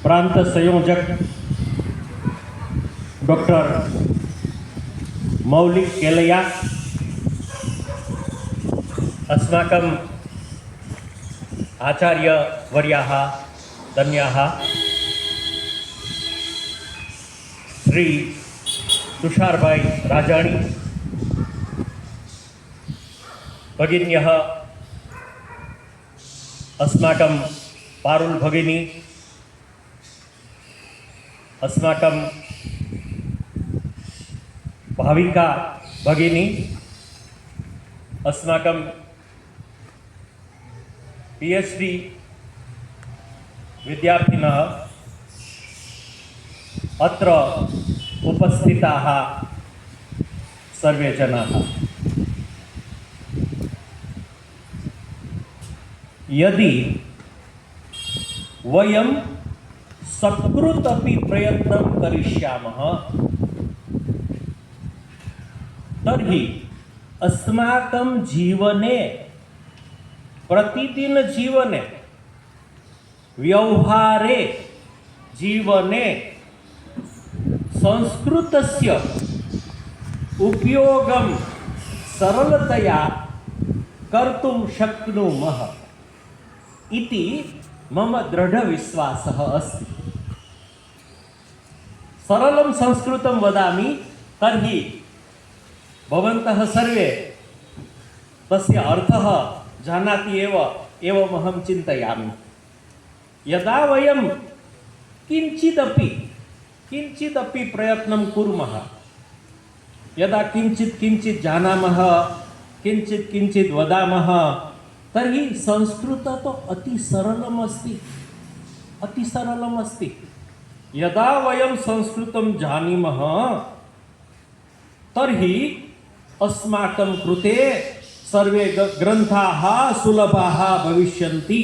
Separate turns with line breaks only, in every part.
प्रांत संयोजक डॉक्टर मौलिक केलया, अस्माकम् आचार्यवर्याः धन्याः श्री तुषारभाई राजाणी, भगिन्यः अस्माकं पारुल भगिनी, अस्माकं भाविका भगिनी, अस्माकं PhD विद्यार्थिनः, अत्र उपस्थिताः सर्वे जनाः। यदि वयं सकृत् अपि प्रयत्नं करिष्यामः तर्हि अस्माकं जीवने, प्रतिदिन जीवने, व्यवहारे जीवने संस्कृतस्य उपयोगं सरलतया कर्तुं शक्नुमः इति मम दृढविश्वासः अस्ति। सरलं संस्कृतं वदामि तर्हि भवन्तः सर्वे तस्य अर्थः जानाति एव एवमहं चिन्तयामि। यदा वयं किञ्चिदपि प्रयत्नं कुर्मः, यदा किञ्चित् जानामः, किञ्चित् वदामः, तर्हि संस्कृतं तो अति सरलम् अस्ति। यदा वयं संस्कृतं जानीमः तर्हि अस्माकं कृते सर्वे ग्रन्थाः सुलभाः भविष्यन्ति।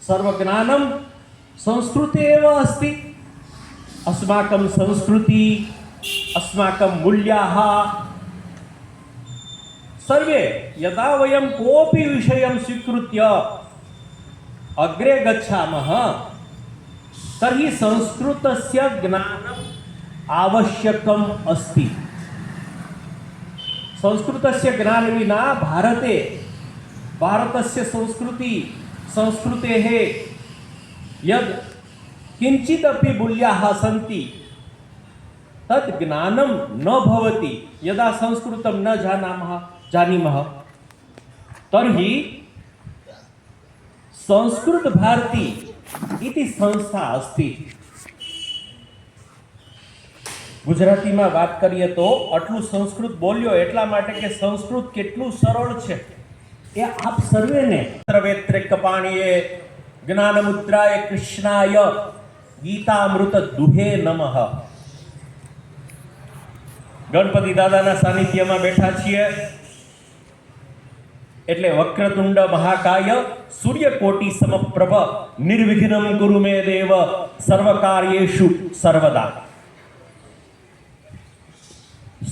सर्वज्ञानं संस्कृते एव अस्ति। अस्माकं संस्कृति, अस्माकं मूल्याः सर्वे, यदा वयं कोऽपि विषयं स्वीकृत्य अग्रे गच्छामः तर्हि संस्कृतस्य ज्ञानम् आवश्यकम् अस्ति। संस्कृतस्य ज्ञान विना भारतस्य संस्कृतेः यद् किञ्चिदपि मूल्याः सन्ति तद् ज्ञानं न भवति। यदा संस्कृतं न जानीमः तर्हि संस्कृत भारती इति संस्था अस्ति। ગુજરાતીમાં વાત કરીએ તો આટલું સંસ્કૃત બોલ્યો એટલા માટે કે સંસ્કૃત કેટલું સરળ છે એ આપ સર્વેને સર્વેત્રે કપાણીએ જ્ઞાનમુદ્રાય કૃષ્ણાય ગીતામૃત દુહે નમઃ। ગણપતિ દાદાના સાનિધ્યમાં બેઠા છીએ એટલે વક્રતુંડ મહાકાય સૂર્યકોટિ સમપ્રભ નિર્વિઘ્નમ કુરુ મે દેવ સર્વકાર્યેષુ સર્વદા।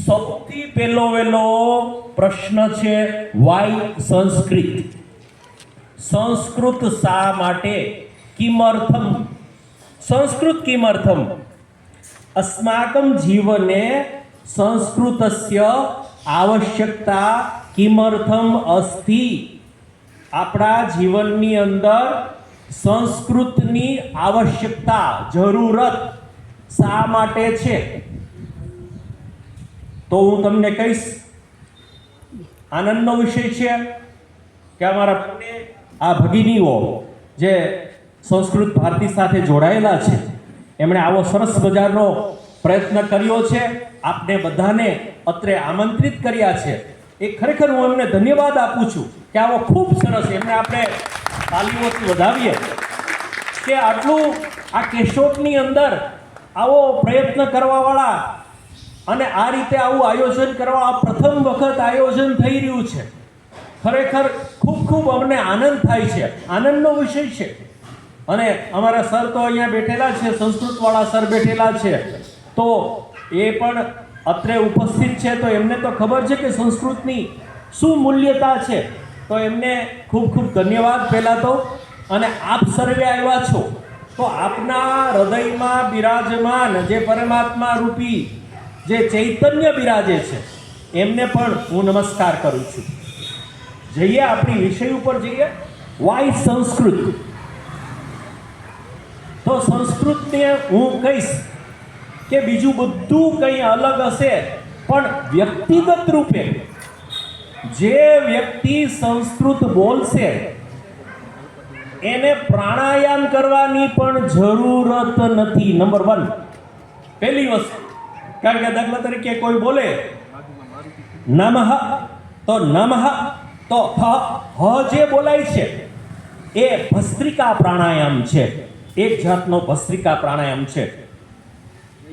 સૌથી પહેલો પ્રશ્ન છે વાય સંસ્કૃત? સંસ્કૃત શા માટે? કિમર્થમ? સંસ્કૃત કિમર્થમ? अस्माकं जीवने संस्कृतस्य आवश्यकता किमर्थम अस्ति? આપણા જીવનની અંદર સંસ્કૃતની આવશ્યકતા, જરૂરત શા માટે છે? તો હું તમને કહીશ, આનંદનો વિષય છે કે અમારા આ ભગિનીઓ જે સંસ્કૃત ભારતી સાથે જોડાયેલા છે એમણે આવો સરસ મજાનો પ્રયત્ન કર્યો છે, આપને બધાને અત્રે આમંત્રિત કર્યા છે। એ ખરેખર હું એમને ધન્યવાદ આપું છું કે આવો ખૂબ સરસ, એમને આપણે તાલીઓથી વધાવીએ કે આટલું આ કેશોદની અંદર આવો પ્રયત્ન કરવાવાળા અને આ રીતે આવું આયોજન કરવા પ્રથમ વખત આયોજન થઈ રહ્યું છે। ખરેખર ખૂબ અમને આનંદ થાય છે, આનંદનો વિષય છે। અને અમારા સર તો અહીંયા બેઠેલા છે, સંસ્કૃતવાળા સર બેઠેલા છે, તો એ પણ અત્રે ઉપસ્થિત છે, તો એમને તો ખબર છે કે સંસ્કૃતની શું મૂલ્યતા છે। તો એમને ખૂબ ધન્યવાદ પહેલાં તો। અને આપ સર્વે આવ્યા છો તો આપના હૃદયમાં બિરાજમાન જે પરમાત્મા રૂપી જે ચૈતન્ય બિરાજે છે એમને પણ હું નમસ્કાર કરું છું. જઈએ આપણી વિષય ઉપર જઈએ. વાય સંસ્કૃત? તો સંસ્કૃતને હું કહીશ કે બીજું બધું કંઈ અલગ હશે, પણ વ્યક્તિગત રૂપે જે વ્યક્તિ સંસ્કૃત બોલશે એને પ્રાણાયામ કરવાની પણ જરૂરત નથી. નંબર 1 પહેલી વસ્તુ. કારણ કે દાખલા તરીકે કોઈ બોલે નમઃ, તો નમઃ તો હ જે બોલાય છે એ ભસ્ત્રિકા પ્રાણાયામ છે, એક જાતનો ભસ્ત્રિકા પ્રાણાયામ છે.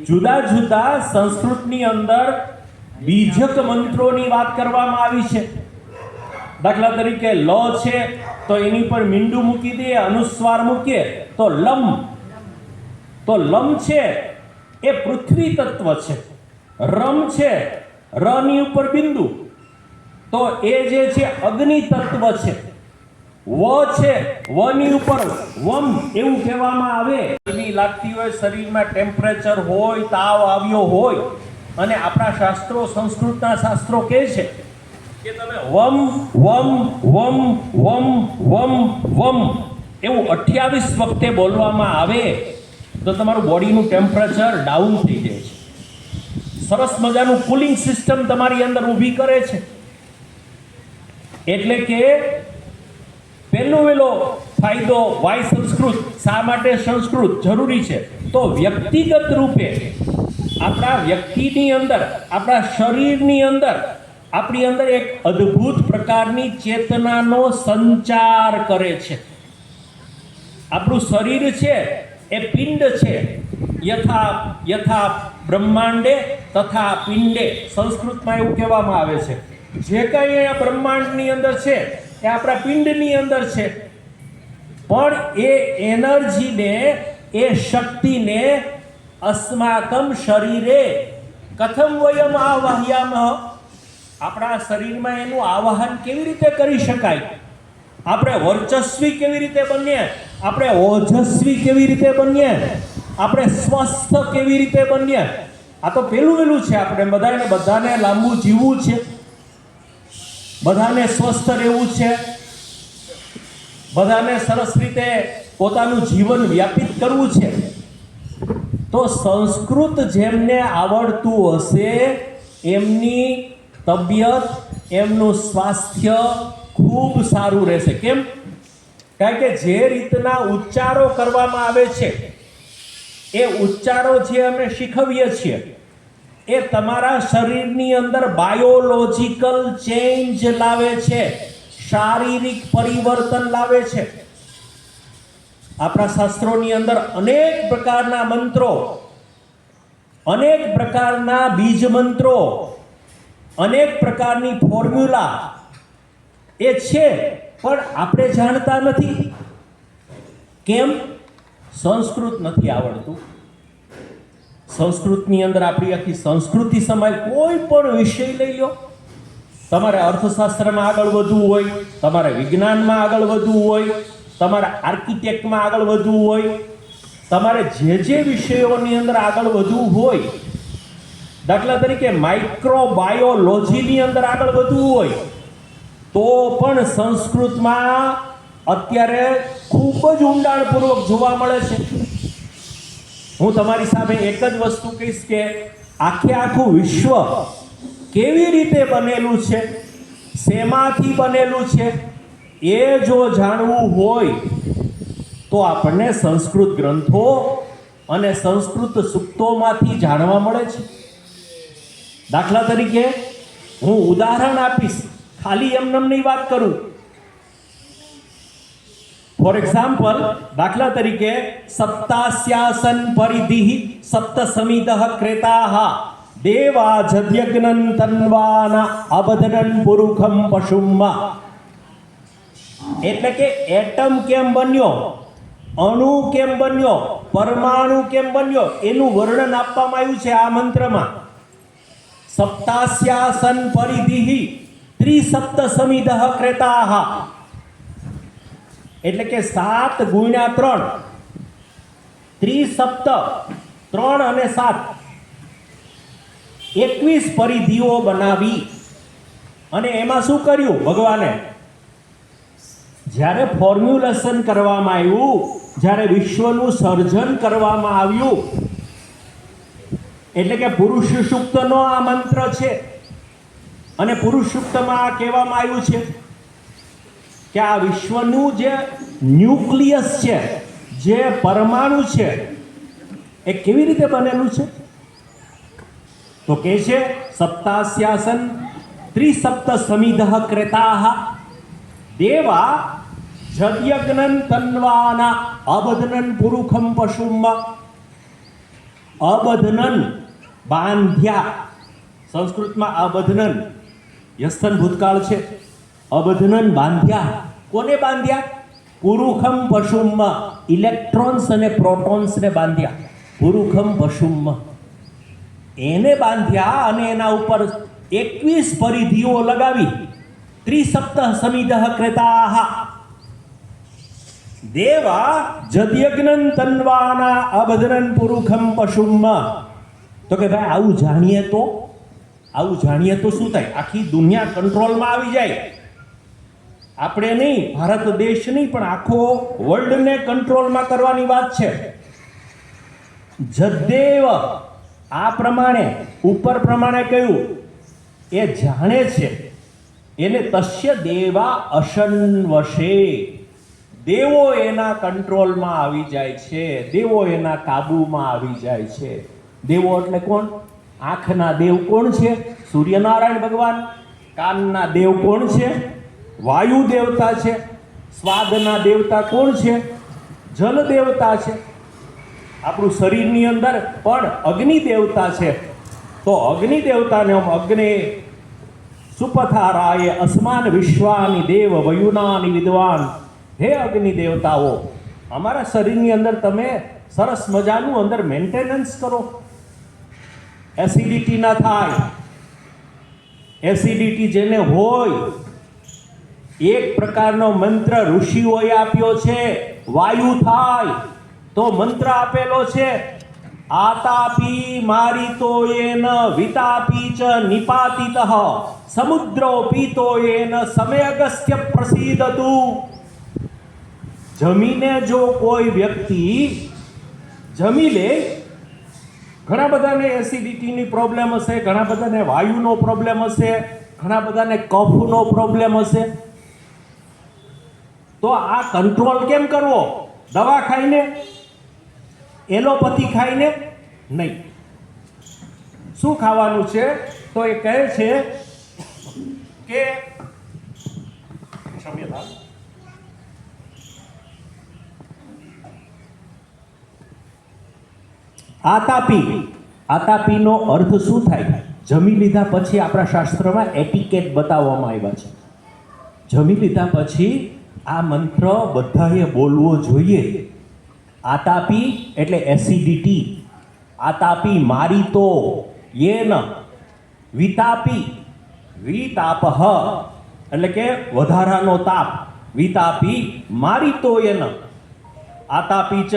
જુદા જુદા સંસ્કૃતની અંદર બીજક મંત્રોની વાત કરવામાં આવી છે. દાખલા તરીકે લ છે તો એની પર મીંડું મૂકી દે, અનુસ્વાર મૂકીએ તો લમ. તો લમ છે એ પૃથ્વી તત્વ છે. રમ છે, રની ઉપર બિંદુ, તો એ જે છે અગ્નિ તત્વ છે. વ છે, વની ઉપર વમ એવું કહેવામાં આવે. એની લાગતી હોય, શરીરમાં ટેમ્પરેચર હોય, તાવ આવ્યો હોય, અને આપણા શાસ્ત્રો, સંસ્કૃતના શાસ્ત્રો કહે છે કે તમે વમ વમ વમ વમ વમ વમ એવું 28 વખતે બોલવામાં આવે તો તમારું બોડીનું ટેમ્પરેચર ડાઉન થઈ જાય છે. સરસ મજાનું કુલિંગ સિસ્ટમ તમારી અંદર ઊભી કરે છે. એટલે કે પહેલો ફાયદો વાય સંસ્કૃત. શા માટે સંસ્કૃત જરૂરી છે? તો વ્યક્તિગત રૂપે આપણા વ્યક્તિની અંદર, આપણા શરીરની અંદર, આપણી અંદર એક અદ્ભુત પ્રકારની ચેતનાનો સંચાર કરે છે. આપણું શરીર છે એ પિંડ છે. યથા બ્રહ્માંડે તથા પિંડે, સંસ્કૃતમાં એવું કહેવામાં આવે છે. જે કંઈ આ બ્રહ્માંડની અંદર છે એ આપણા પિંડની અંદર છે. પણ એ એનર્જીને, એ શક્તિને અસ્માકમ શરીરે કથમ વયમ આવાહયામઃ, આપણા શરીરમાં એનું આવાહન કેવી રીતે કરી શકાય? આપણે વર્ચસ્વી કેવી રીતે બનીએ? આપણે ઓજસ્વી કેવી રીતે બનીએ? આપણે સ્વસ્થ કેવી રીતે બનીએ? આ તો પહેલું છે. આપણે બધાને લાંબુ જીવવું છે, બધાને સ્વસ્થ રહેવું છે, બધાને સરસ રીતે પોતાનું જીવન વ્યાપિત કરવું છે. તો સંસ્કૃત જેમને આવડતું હશે એમની તબિયત, એમનું સ્વાસ્થ્ય ખૂબ સારું રહેશે. કેમ? કારણ કે જે રીતના ઉચ્ચારો કરવામાં આવે છે, એ ઉચ્ચારો જે અમે શીખવીએ છીએ એ તમારા શરીરની અંદર બાયોલોજિકલ ચેન્જ લાવે છે, શારીરિક પરિવર્તન લાવે છે. આપણા શાસ્ત્રોની અંદર અનેક પ્રકારના મંત્રો, અનેક પ્રકારના બીજ મંત્રો, અનેક પ્રકારની ફોર્મ્યુલા એ છે, પણ આપણે જાણતા નથી. કેમ? સંસ્કૃત નથી આવડતું. સંસ્કૃતની અંદર આપણી આખી સંસ્કૃતિ સમાય. કોઈ પણ વિષય લઈ લો, તમારે અર્થશાસ્ત્રમાં આગળ વધવું હોય, તમારે વિજ્ઞાનમાં આગળ વધવું હોય, તમારે આર્કિટેક્ટમાં આગળ વધવું હોય, તમારે જે વિષયોની અંદર આગળ વધવું હોય, દાખલા તરીકે માઇક્રોબાયોલોજીની અંદર આગળ વધવું હોય, તો પણ સંસ્કૃતમાં અત્યારે ખૂબ જ ઊંડાણપૂર્વક જોવા મળે છે. હું તમારી સામે એક જ વસ્તુ કહીશ કે આખું વિશ્વ કેવી રીતે બનેલું છે, શેમાંથી બનેલું છે, એ જો જાણવું હોય તો આપણને સંસ્કૃત ગ્રંથો અને સંસ્કૃત સૂક્તોમાંથી જાણવા મળે છે. દાખલા તરીકે હું ઉદાહરણ આપીશ, ખાલી એમનેમની વાત કરું. ફોર એક્ઝામ્પલ, દાખલા તરીકે સપ્તાસ્યાસન પરિધિ સપ્ત સમિદઃ ક્રેતાઃ દેવા જદ્યગ્નન તન્વાના અબધનન પુરુખમ પશુમ. એટલે કે એટમ કેમ બન્યો, અણુ કેમ બન્યો, પરમાણુ કેમ બન્યો, એનું વર્ણન આપવામાં આવ્યું છે આ મંત્રમાં. સપ્તાસ્યાસન પરિધિ ત્રિસપ્ત સમિદઃ ક્રેતાઃ, એટલે કે 7 × 3 ત્રિસપ્ત 3 અને 7 21 પરિધિઓ બનાવી અને એમાં શું કર્યું ભગવાને? જ્યારે ફોર્મ્યુલેશન કરવામાં આવ્યું, જ્યારે વિશ્વનું સર્જન કરવામાં આવ્યું, એટલે કે પુરુષ સૂક્તનો આ મંત્ર છે અને પુરુષ સૂક્તમાં આ કહેવામાં આવ્યું છે કે આ વિશ્વનું જે ન્યુક્લિયસ છે, જે પરમાણુ છે, એ કેવી રીતે બનેલું છે? તો કે છે સપ્તાસ્યાસન ત્રિસપ્ત સમિધઃ ક્રેતાઃ દેવા જદ્યગ્નન તન્વાના અબધનન પુરુખમ પશુમ. અબધનન બાંધ્યા, સંસ્કૃતમાં અબધનન યસ્તન ભૂતકાળ છે. અબધનન બાંધ્યા, કોને બાંધ્યા? પુરુખમ પશુમ, ઇલેક્ટ્રોન્સ અને પ્રોટોન્સને બાંધ્યા. પુરુખમ પશુમ એને બાંધ્યા અને એના ઉપર 21 પરિધિઓ લગાવી. ત્રિસપ્ત સમિધઃ ક્રેતાઃ દેવા જદ્યગ્નન તન્વાના અબધનન પુરુખમ પશુમ. તો કે ભાઈ આવું જાણીએ તો શું થાય? આખી દુનિયા કંટ્રોલમાં આવી જાય. આપણે નહીં, ભારત દેશ નહીં, પણ આખો વર્લ્ડને કંટ્રોલમાં કરવાની વાત છે. જદ્દેવ આ પ્રમાણે ઉપર પ્રમાણે કહ્યું, એ જાણે છે એને તસ્ય દેવા અશન્વશે, દેવો એના કંટ્રોલમાં આવી જાય છે, દેવો એના કાબુમાં આવી જાય છે. દેવો એટલે કોણ? આંખના દેવ કોણ છે? સૂર્યનારાયણ ભગવાન. કાનના દેવ કોણ છે? વાયુ દેવતા છે. સ્વાદના દેવતા કોણ છે? જલ દેવતા છે. આપણું શરીરની અંદર પણ અગ્નિ દેવતા છે. તો અગ્નિ દેવતાને અગ્નિ સુપથારાય અસ્માન વિશ્વાની દેવ વયુનાની વિદ્વાન. હે અગ્નિ દેવતાઓ, અમારા શરીરની અંદર તમે સરસ મજાનું અંદર મેન્ટેનન્સ કરો, એસિડિટી ના થાય. એસિડિટી જેને હોય, એક પ્રકારનો મંત્ર ઋષિઓએ આપ્યો છે, વાયુ થાય તો મંત્ર આપેલો છે, આતાપી મારિતો એન વિતાપી ચ નિપાતિતઃ સમુદ્રો પીતો એન સમે અગસ્ત્ય પ્રસીદતુ. જમીને જો કોઈ વ્યક્તિ જમી લે, ઘણા બધાને એસિડિટીની પ્રોબ્લેમ હશે, ઘણા બધાને વાયુનો પ્રોબ્લેમ હશે, ઘણા બધાને કફનો પ્રોબ્લેમ હશે. તો આ કંટ્રોલ કેમ કરવો? દવા ખાઈને, એલોપેથી ખાઈને નહીં. શું ખાવાનું છે? તો એ કહે છે કે આતાપીનો અર્થ શું થાય? જમી લીધા પછી આપણા શાસ્ત્રમાં એટિકેટ બતાવવામાં આવ્યા છે. જમી લીધા પછી આ મંત્ર બધાએ બોલવો જોઈએ. આતાપી એટલે એસિડિટી. આતાપી મારિતો યેન વિતાપી, વિતાપહ એટલે કે વધારાનો તાપ. વિતાપી મારિતો યેન આતાપી ચ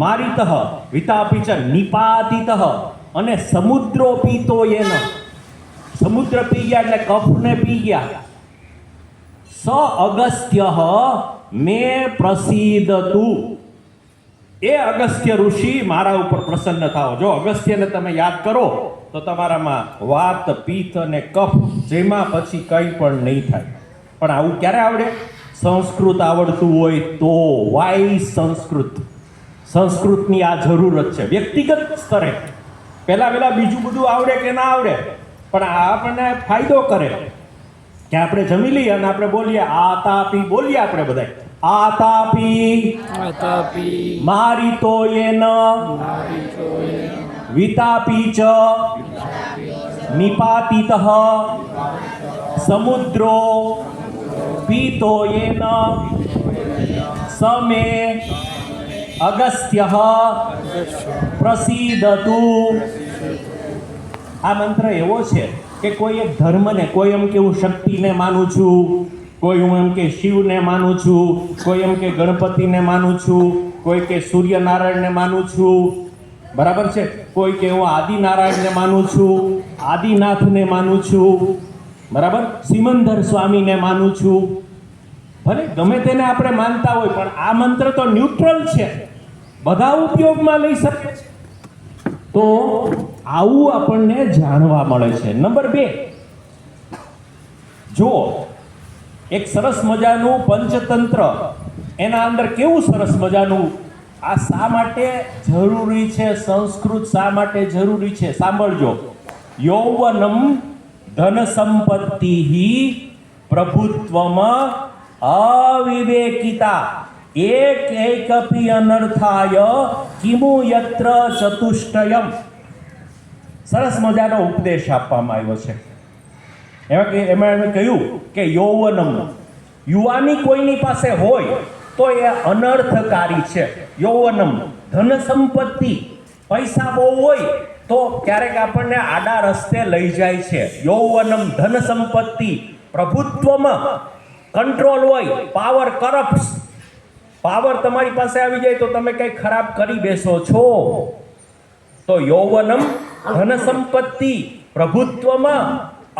મારિતઃ વિતાપી ચ નિપાતિતઃ. અને સમુદ્રો પીતો યેન, સમુદ્ર પી ગયા એટલે કફને પી ગયા. સ અગસ્ત્ય મે પ્રસીદતુ. એ અગસ્ત્ય ઋષિ મારા ઉપર પ્રસન્ન થાઓ. જો અગસ્ત્યને તમે યાદ કરો તો તમારામાં વાત, પિત્ત અને કફ જેમાં પછી કંઈ પણ નહીં થાય. પણ આવું ક્યારે આવડે? સંસ્કૃત આવડતું હોય તો. વાઇસ સંસ્કૃતની આ જરૂરત છે વ્યક્તિગત સ્તરે. પહેલા બીજું બધું આવડે કે ના આવડે, પણ આ આપણને ફાયદો કરે કે આપણે જમી લઈએ અને આપણે બોલીએ આતાપી, બોલીએ આપણે બધા આતાપી મારિતો યેન વિતાપી ચ નિપાતિતઃ સમુદ્રો પીતો યેન સમે અગસ્ત્ય પ્રસીદતુ. આ મંત્ર એવો છે કે કોઈ એક ધર્મને, કોઈ એમ કે હું શક્તિને માનું છું, કોઈ હું એમ કે શિવને માનું છું, કોઈ એમ કે ગણપતિને માનું છું, કોઈ કે સૂર્યનારાયણને માનું છું, બરાબર છે, કોઈ કે હું આદિનારાયણને માનું છું, આદિનાથને માનું છું, બરાબર, સિમંદર સ્વામીને માનું છું. ભલે ગમે તેને આપણે માનતા હોય, પણ આ મંત્ર તો ન્યુટ્રલ છે, બધા ઉપયોગમાં લઈ શકે છે. તો આવું આપણને જાણવા મળે છે. નંબર 2, જો એક સરસ મજાનું પંચતંત્ર, એના અંદર કેવું સરસ મજાનું, આ શા માટે જરૂરી છે, સંસ્કૃત શા માટે જરૂરી છે, સાંભળજો. યૌવનમ ધન સંપત્તિ પ્રભુત્વમાં અવિવેકિતા એકૈકપી અનર્થાય કિમુ યત્ર ચતુષ્ટયમ. સરસ મજાનો ઉપદેશ આપવામાં આવ્યો છે. એમાં એમણે કહ્યું કે યૌવનમ, યુવાની કોઈની પાસે હોય તો એ અનર્થકારી છે. યૌવનમ ધન સંપત્તિ, પૈસા બહુ હોય તો ક્યારેક આપણને આડા રસ્તે લઈ જાય છે. યૌવનમ ધન સંપત્તિ પ્રભુત્વમાં, કંટ્રોલ હોય, પાવર કરપ્ટ્સ, પાવર તમારી પાસે આવી જાય તો તમે કંઈ ખરાબ કરી બેસો છો. તો યૌવનમ ધન સંપત્તિ પ્રભુત્વમાં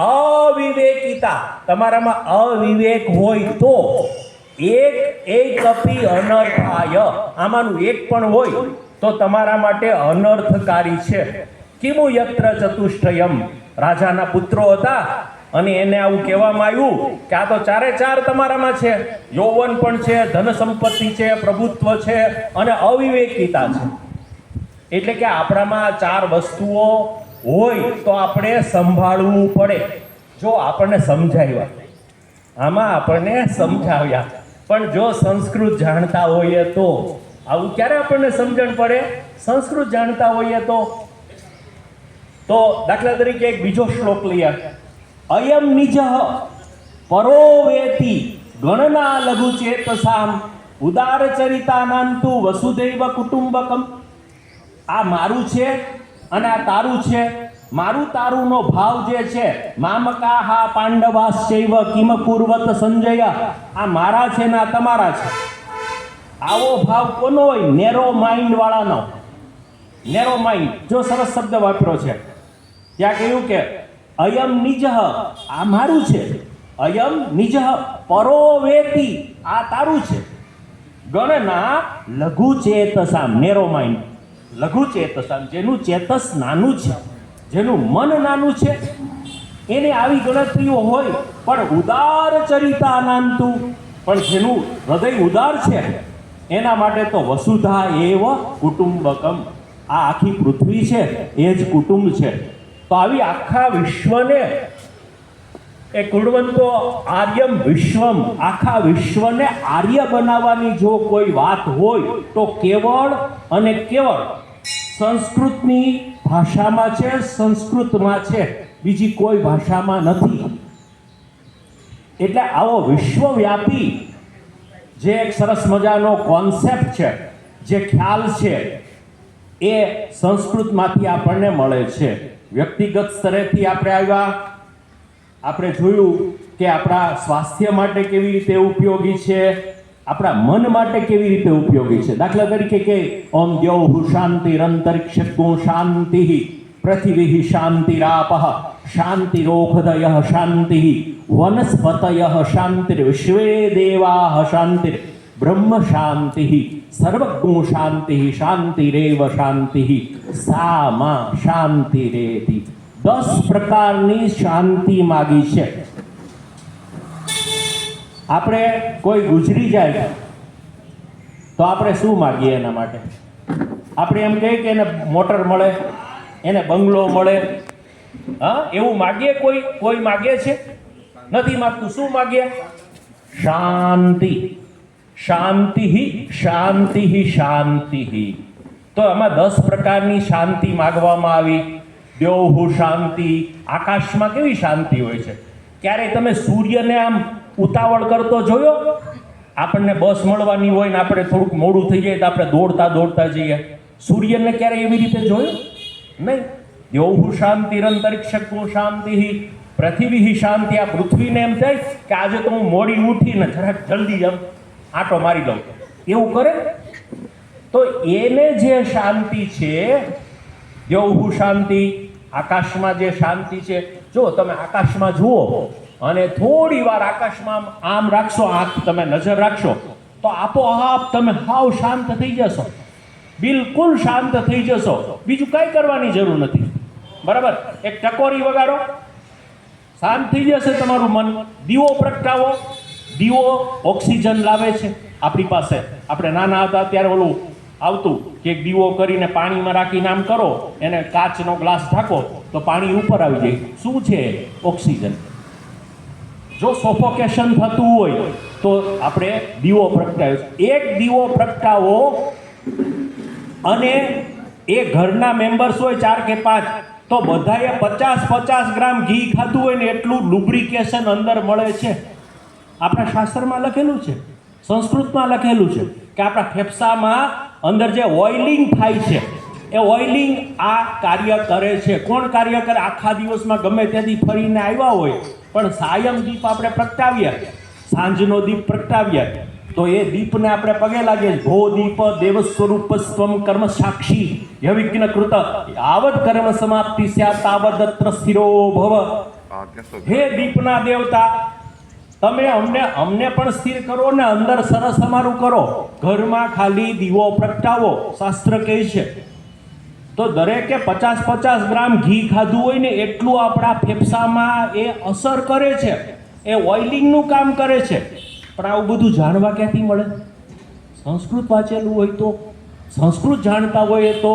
અવિવેકિતા, તમારામાં અવિવેક હોય તો એકપી અનર્થાય, આમાંનું એક પણ હોય તો તમારા માટે અનર્થકારી છે. કિમુ યત્ર ચતુષ્ટયમ, રાજાના પુત્રો હતા અને એને આવું કહેવામાં આવ્યું કે આ તો ચારે ચાર તમારામાં છે, યૌવન પણ છે, ધન સંપત્તિ છે, પ્રભુત્વ છે અને અવિવેકિતા છે. એટલે કે આપણામાં 4 વસ્તુઓ હોય તો આપણે સંભાળવું પડે. જો આપણને સમજાવ્યા, આમાં આપણને સમજાવ્યા, પણ જો સંસ્કૃત જાણતા હોઈએ તો આવું ક્યારે આપણને સમજણ પડે? સંસ્કૃત જાણતા હોઈએ તો દાખલા તરીકે એક બીજો શ્લોક લઈએ. અયમ નિજ પરોવેતિ ગણના લઘુ ચેતસામ ઉદારચરિતાનાંતુ વસુધૈવ કુટુંબકમ. આ મારું છે અને આ તારું છે. મારું તારુંનો ભાવ જે છે, મામકાહા પાંડવાશ્ચૈવ કિમ કુર્વત સંજય, આ મારા છે ને આ તમારા છે. આવો ભાવ કોનો હોય? નેરો માઇન્ડ વાળાનો. નેરો માઇન્ડ, જો સરસ શબ્દ વાપર્યો છે ત્યાં કહ્યું કે અયમ નિજ, આ મારું છે. અયમ નિજ પરોવેતિ, આ તારું છે. ગણના લઘુ ચેતસામ, નેરો માઇન્ડ, લઘુ ચેતસામ, જેનું ચેતસ નાનું છે, જેનું મન નાનું છે, એને આવી ગણતરીઓ હોય. પણ ઉદાર ચરિતાનાંતુ, પણ જેનું હૃદય ઉદાર છે એના માટે તો વસુધા એવ કુટુંબકમ, આ આખી પૃથ્વી છે એ જ કુટુંબ છે. તો આવી આખા વિશ્વને, એ કુર્વંતો આર્યમ વિશ્વમ, આખા વિશ્વને આર્ય બનાવવાની જો કોઈ વાત હોય તો કેવળ અને કેવળ સંસ્કૃતની ભાષામાં છે, સંસ્કૃતમાં છે, બીજી કોઈ ભાષામાં નથી. એટલે આવો વિશ્વવ્યાપી જે એક સરસ મજાનો કોન્સેપ્ટ છે, જે ખ્યાલ છે, એ સંસ્કૃતમાંથી આપણને મળે છે. વ્યક્તિગત સ્તરેથી આપણે આવ્યા, આપણે જોયું કે આપણા સ્વાસ્થ્ય માટે કેવી રીતે ઉપયોગી છે, આપણા મન માટે કેવી રીતે ઉપયોગી છે. દાખલા તરીકે કે ઓમ દ્યૌઃ શાંતિરંતરિક્ષગો શાંતિ, પૃથિવી શાંતિરાપઃ શાંતિરોષધયઃ શાંતિ, વનસ્પતયઃ શાંતિર્વિશ્વે દેવાઃ શાંતિર બ્રહ્મ શાંતિ, સર્વગુણ શાંતિ, શાંતિરેવ શાંતિ, સા મા શાંતિરેતિ. 10 પ્રકારની શાંતિ માગી છે. આપણે કોઈ ગુજરી જાય તો આપણે શું માગીએ એના માટે? આપણે એમ કહીએ કે એને મોટર મળે, એને બંગલો મળે, હા, એવું માગીએ? કોઈ માગે છે? નથી માગતું. શું માગીએ? શાંતિ. શાંતિ શાંતિ શાંતિ. તો આમાં 10 પ્રકારની શાંતિ માગવામાં આવી. દ્યૌઃ શાંતિ, આકાશમાં કેવી શાંતિ હોય છે. ક્યારે તમે સૂર્યને આમ ઉતાવળ કરતો જોયો? આપણને બસ મળવાની હોય ને આપણે થોડુંક મોડું થઈ જાય તો આપણે દોડતા જઈએ. સૂર્યને ક્યારે એવી રીતે જોયો? નહીં. દ્યૌઃ શાંતિરંતરિક્ષગો શાંતિ, પૃથ્વી શાંતિ, આ પૃથ્વીને એમ થાય કે આજે તો હું મોડી ઉઠીને જરાક જલ્દી આમ આંટો મારી લઉં, એવું કરે. તો એને જે શાંતિ છે, દેવહુ શાંતિ, આકાશમાં જે શાંતિ છે, જો તમે આકાશમાં જુઓ અને થોડી વાર આકાશમાં આમ રાખશો, આંખ તમે નજર રાખશો, તો આપોઆપ તમે હાવ શાંત થઈ જશો, બિલકુલ શાંત થઈ જશો. બીજું કાંઈ કરવાની જરૂર નથી. બરાબર? એક ટકોરી વગાડો, શાંત થઈ જશે તમારું મન. દીવો પ્રગટાવો, દીવો ઓક્સિજન લાવે છે આપણી પાસે. આપણે નાના હતા ત્યારે ઓલું આવતું કે એક દીવો કરીને પાણીમાં રાખીને આમ કરો, એને કાચનો ગ્લાસ ઢાંકો તો પાણી ઉપર આવી જાય. શું છે? ઓક્સિજન. જો સોફોકેશન થતું હોય તો આપણે દીવો પ્રગટાવ્યો. એક દીવો પ્રગટાવો અને એ ઘરના મેમ્બર્સ હોય 4 કે 5, તો બધાએ 50 ગ્રામ ઘી ખાધું હોય ને એટલું લુબ્રિકેશન અંદર મળે છે. આપણા શાસ્ત્રમાં લખેલું છે, સંસ્કૃતમાં લખેલું છે કે આપણા ફેફસામાં અંદર જે ઓઇલિંગ થાય છે, એ ઓઇલિંગ આ કાર્ય કરે છે. કોણ કાર્ય કરે? આખા દિવસમાં ગમે ત્યાંથી ફરીને આવ્યા હોય પણ સાયમ દીપ આપણે પ્રગટાવ્યા, સાંજનો દીપ પ્રગટાવ્યા, તો એ દીપને આપણે પગે લાગીએ. ભો દીપ દેવ સ્વરૂપ સ્વમ કર્મ સાક્ષી યવિઘ્ન કૃત આવદ કર્મ સમાપ્તિ સ્યા તાવદત્ર સ્થિરો ભવ. હે દીપના દેવતા, તમે અમને પણ સ્થિર કરો ને અંદર સરસ અમારું કરો. ઘરમાં ખાલી દીવો પ્રગટાવો, શાસ્ત્ર કહે છે. તો દરેકે 50 ગ્રામ ઘી ખાધું હોય ને એટલું આપણા ફેફસામાં એ અસર કરે છે, એ ઓઇલિંગનું કામ કરે છે. પણ આવું બધું જાણવા ક્યાંથી મળે? સંસ્કૃત વાંચેલું હોય તો, સંસ્કૃત જાણતા હોય તો,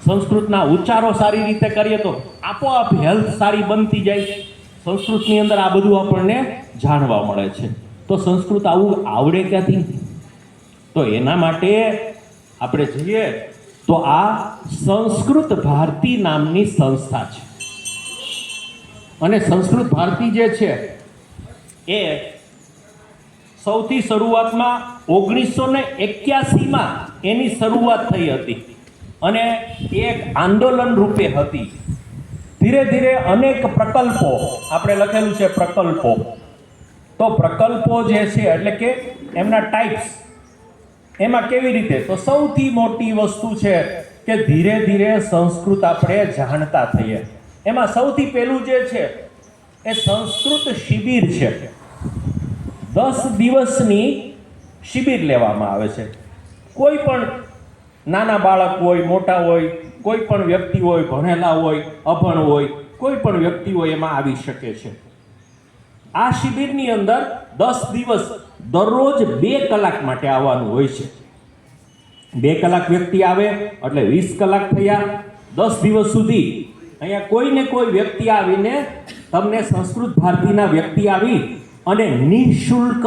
સંસ્કૃતના ઉચ્ચારો સારી રીતે કરીએ તો આપોઆપ હેલ્થ સારી બનતી જાય. સંસ્કૃતની અંદર આ બધું આપણને જાણવા મળે છે. તો સંસ્કૃત આવું આવડે ક્યાંથી? તો એના માટે આપણે જોઈએ તો આ સંસ્કૃત ભારતી નામની સંસ્થા છે. અને સંસ્કૃત ભારતી જે છે એ સૌથી શરૂઆતમાં 1981માં એની શરૂઆત થઈ હતી અને એક આંદોલન રૂપે હતી. ધીરે ધીરે અનેક પ્રકલ્પો, આપણે લખેલું છે પ્રકલ્પો, તો પ્રકલ્પો જે છે એટલે કે એમના ટાઈપ્સ, એમાં કેવી રીતે? તો સૌથી મોટી વસ્તુ છે કે ધીરે ધીરે સંસ્કૃત આપણે જાણતા થઈએ. એમાં સૌથી પહેલું જે છે એ સંસ્કૃત શિબિર છે. 10 દિવસની શિબિર લેવામાં આવે છે. કોઈ પણ નાના બાળક હોય, મોટા હોય, કોઈ પણ વ્યક્તિ હોય, ભણેલા હોય, અભણ હોય, કોઈ પણ વ્યક્તિ હોય, એમાં આવી શકે છે. આ શિબિરની અંદર 10 દિવસ દરરોજ 2 કલાક માટે આવવાનું હોય છે. 2 કલાક વ્યક્તિ આવે એટલે 20 કલાક થયા. 10 દિવસ સુધી અહીંયા કોઈને કોઈ વ્યક્તિ આવીને તમને સંસ્કૃત ભારતીના વ્યક્તિ આવી અને નિઃશુલ્ક